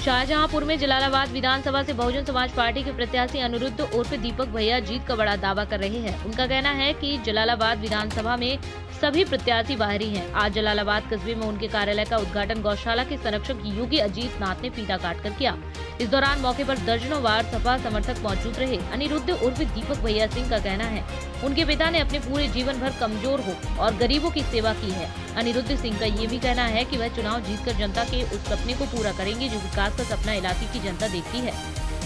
शाहजहांपुर में जलालाबाद विधानसभा से बहुजन समाज पार्टी के प्रत्याशी अनिरुद्ध उर्फ दीपक भैया जीत का बड़ा दावा कर रहे हैं। उनका कहना है कि जलालाबाद विधानसभा में सभी प्रत्याशी बाहरी हैं। आज जलालाबाद कस्बे में उनके कार्यालय का उद्घाटन गौशाला के संरक्षक योगी अजीत नाथ ने फीता काटकर किया। इस दौरान मौके पर दर्जनों वार सपा समर्थक मौजूद रहे। अनिरुद्ध उर्फ दीपक भैया सिंह का कहना है उनके पिता ने अपने पूरे जीवन भर कमजोर हो और गरीबों की सेवा की है। अनिरुद्ध सिंह का ये भी कहना है कि वह चुनाव जीतकर जनता के उस सपने को पूरा करेंगे जो विकास का सपना इलाके की जनता देखती है।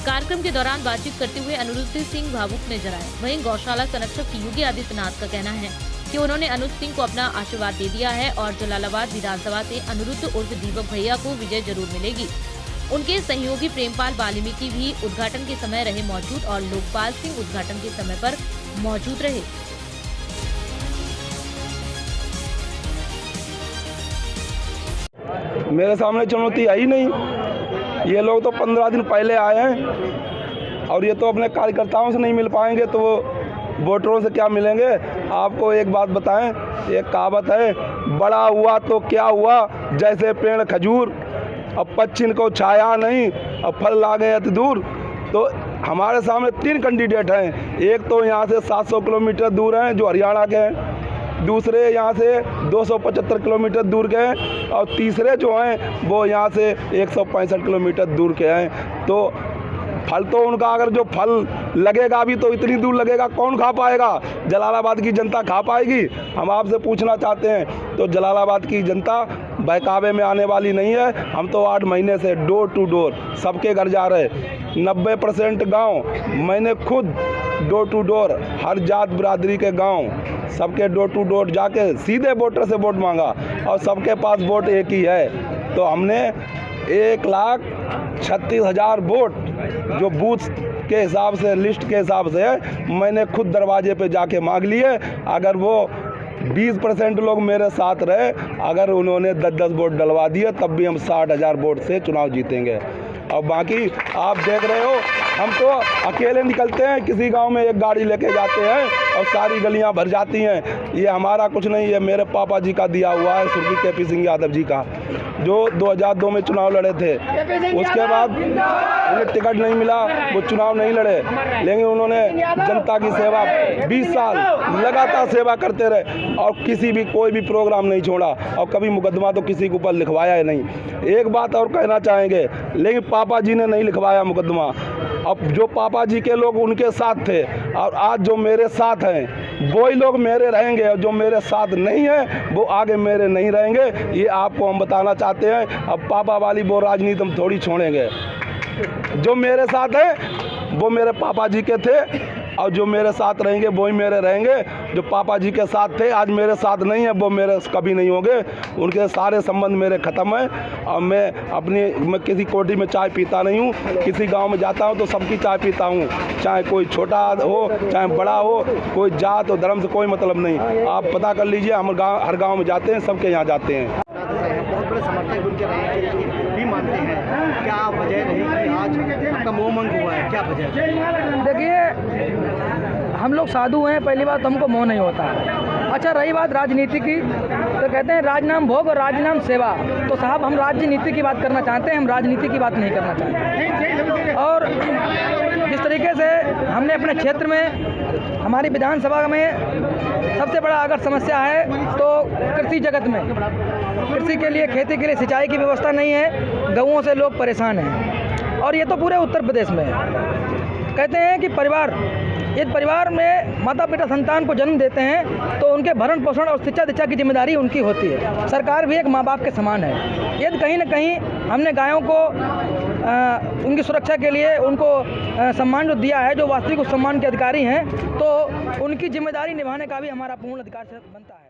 कार्यक्रम के दौरान बातचीत करते हुए अनिरुद्ध सिंह भावुक नजर आए। वहीं गौशाला संरक्षक योगी आदित्यनाथ का कहना है कि उन्होंने अनुज सिंह को अपना आशीर्वाद दे दिया है और जलालाबाद विधानसभा से अनिरुद्ध उर्फ दीपक भैया को विजय जरूर मिलेगी। उनके सहयोगी प्रेमपाल वाल्मीकि भी उद्घाटन के समय रहे मौजूद और लोकपाल सिंह उद्घाटन के समय पर मौजूद रहे। मेरे सामने चुनौती आई नहीं। ये लोग तो 15 दिन पहले आए हैं और ये तो अपने कार्यकर्ताओं से नहीं मिल पाएंगे तो वो वोटरों से क्या मिलेंगे। आपको एक बात बताएं, एक कहावत है, बड़ा हुआ तो क्या हुआ जैसे पेड़ खजूर, अब पश्चिम को छाया नहीं अब फल लागे अति दूर। तो हमारे सामने 3 कैंडिडेट हैं। एक तो यहाँ से 700 किलोमीटर दूर हैं जो हरियाणा के हैं, दूसरे यहाँ से 275 किलोमीटर दूर के हैं और तीसरे जो हैं वो यहाँ से 165 किलोमीटर दूर के हैं। तो फल तो उनका अगर जो फल लगेगा भी तो इतनी दूर लगेगा, कौन खा पाएगा? जलालाबाद की जनता खा पाएगी? हम आपसे पूछना चाहते हैं। तो जलालाबाद की जनता बहकावे में आने वाली नहीं है। हम तो 8 महीने से डोर टू डोर सबके घर जा रहे, 90% गांव मैंने खुद डोर टू डोर हर जात बिरादरी के गांव सबके डोर टू डोर जाके सीधे वोटर से वोट मांगा और सबके पास वोट एक ही है। तो हमने 1,36,000 वोट जो बूथ के हिसाब से, लिस्ट के हिसाब से मैंने खुद दरवाजे पे जाके मांग लिए। अगर वो 20% लोग मेरे साथ रहे, अगर उन्होंने 10-10 वोट डलवा दिए तब भी हम 60,000 वोट से चुनाव जीतेंगे। और बाकी आप देख रहे हो, हम तो अकेले निकलते हैं, किसी गांव में एक गाड़ी लेके जाते हैं और सारी गलियां भर जाती हैं। ये हमारा कुछ नहीं है, मेरे पापा जी का दिया हुआ है, स्वर्गीय KP सिंह यादव जी का, जो 2002 में चुनाव लड़े थे। उसके बाद उन्हें टिकट नहीं मिला, वो चुनाव नहीं लड़े, लेकिन उन्होंने जनता की सेवा 20 साल लगातार सेवा करते रहे और किसी भी कोई भी प्रोग्राम नहीं छोड़ा और कभी मुकदमा तो किसी के ऊपर लिखवाया ही नहीं। एक बात और कहना चाहेंगे, लेकिन पापा जी ने नहीं लिखवाया मुकदमा। अब जो पापा जी के लोग उनके साथ थे और आज जो मेरे साथ हैं वही लोग मेरे रहेंगे और जो मेरे साथ नहीं है वो आगे मेरे नहीं रहेंगे। ये आपको हम बताना चाहते हैं। अब पापा वाली वो राजनीति हम थोड़ी छोड़ेंगे। जो मेरे साथ है वो मेरे पापा जी के थे और जो मेरे साथ रहेंगे वही मेरे रहेंगे। जो पापा जी के साथ थे आज मेरे साथ नहीं है, वो मेरे कभी नहीं होंगे। उनके सारे संबंध मेरे ख़त्म हैं और मैं किसी कोठी में चाय पीता नहीं हूँ। किसी गांव में जाता हूँ तो सबकी चाय पीता हूँ, चाहे कोई छोटा हो चाहे बड़ा हो, कोई जात और धर्म से कोई मतलब नहीं। आप पता कर लीजिए, हम हर गाँव में जाते हैं, सबके यहाँ जाते हैं। बहुत बड़े समर्थक उनके भी मानते हैं, क्या वजह रही कि आज आपका मोह भंग हुआ है, क्या वजह? देखिए, हम लोग साधु हैं, पहली बात हमको मोह नहीं होता। अच्छा, रही बात राजनीति की, तो कहते हैं राज नाम भोग और राज नाम सेवा। तो साहब, हम राजनीति की बात करना चाहते हैं, हम राजनीति की बात नहीं करना चाहते। और जिस तरीके से हमने अपने क्षेत्र में, हमारी विधानसभा में सबसे बड़ा अगर समस्या है तो कृषि जगत में, कृषि के लिए, खेती के लिए सिंचाई की व्यवस्था नहीं है, गऊओं से लोग परेशान हैं और ये तो पूरे उत्तर प्रदेश में है। कहते हैं कि यदि परिवार में माता पिता संतान को जन्म देते हैं तो उनके भरण पोषण और शिक्षा दीक्षा की जिम्मेदारी उनकी होती है। सरकार भी एक माँ बाप के समान है। यदि कहीं न कहीं हमने गायों को उनकी सुरक्षा के लिए उनको सम्मान जो दिया है, जो वास्तविक उस सम्मान के अधिकारी हैं, तो उनकी जिम्मेदारी निभाने का भी हमारा पूर्ण अधिकार से बनता है।